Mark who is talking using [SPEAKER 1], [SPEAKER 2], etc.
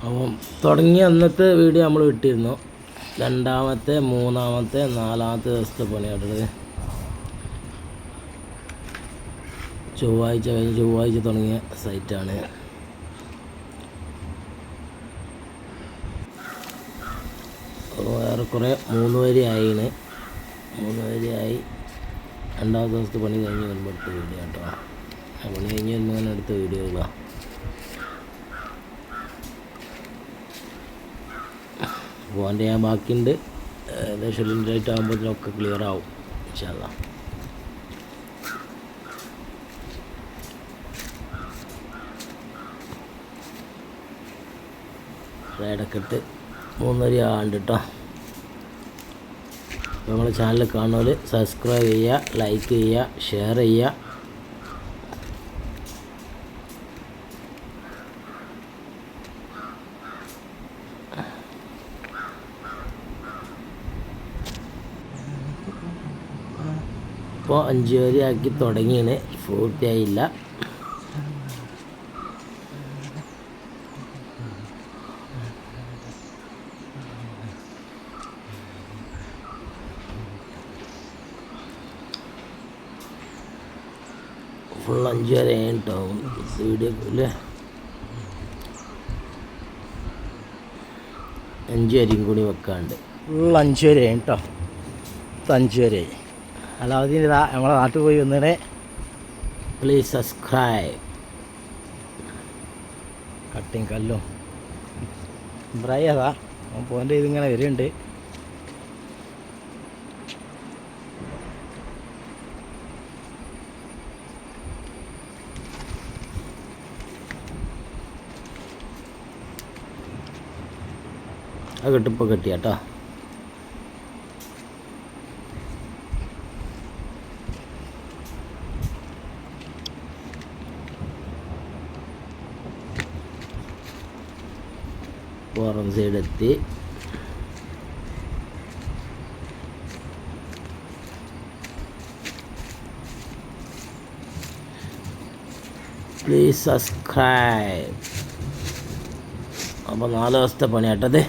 [SPEAKER 1] അപ്പം തുടങ്ങിയ അന്നത്തെ വീഡിയോ നമ്മൾ ഇട്ടിരുന്നു. രണ്ടാമത്തെ, മൂന്നാമത്തെ, നാലാമത്തെ ദിവസത്തെ പണിയാട്ടത്. ചൊവ്വാഴ്ച തുടങ്ങിയ സൈറ്റാണ്. ഏറെക്കുറെ 3 വരിയായിന്. 3 വരിയായി. രണ്ടാമത്തെ ദിവസത്തെ പണി കഴിഞ്ഞ് വരുമ്പോൾ എടുത്ത വീഡിയോ കേട്ടോ. പണി കഴിഞ്ഞ് വരുമ്പോൾ അങ്ങനെ എടുത്ത വീഡിയോകളാണ്. പോകാൻ്റെ ഞാൻ ബാക്കിയുണ്ട്. ഏകദേശം ലിൻഡായിട്ട് ആകുമ്പോഴത്തേനൊക്കെ ക്ലിയർ ആവും ഇൻഷാ അല്ലാഹ്. റൈഡൊക്കെ ഇട്ട് 3 വരി ആണ്ട് കേട്ടോ. അപ്പോൾ നമ്മളെ ചാനൽ കാണുന്നവർ സബ്സ്ക്രൈബ് ചെയ്യുക, ലൈക്ക് ചെയ്യുക, ഷെയർ ചെയ്യുക. ഇപ്പോൾ 5 വരിയാക്കി തുടങ്ങിയാണ്, പൂർത്തിയായില്ല. ഫുൾ 5 വരെ ഉണ്ടാവും വീഡിയോ അല്ലേ. 5 വരെയും കൂടി വെക്കാണ്ട് ഫുൾ 5 വരെ കേട്ടോ. 5 വരെ അലാവുദ്ദീൻ ഇതാ നമ്മളെ നാട്ടിൽ പോയി വന്നിടെ. Please subscribe. കട്ടിങ് കല്ലും ബ്രൈ അതാ പോൻ്റെ ഇതിങ്ങനെ വരുന്നുണ്ട്. അത് കെട്ടിപ്പോൾ കെട്ടിയാട്ടോ. പുറം സൈഡെത്തി. Please subscribe. അപ്പോൾ 4 ദിവസത്തെ പണിയാട്ടത്.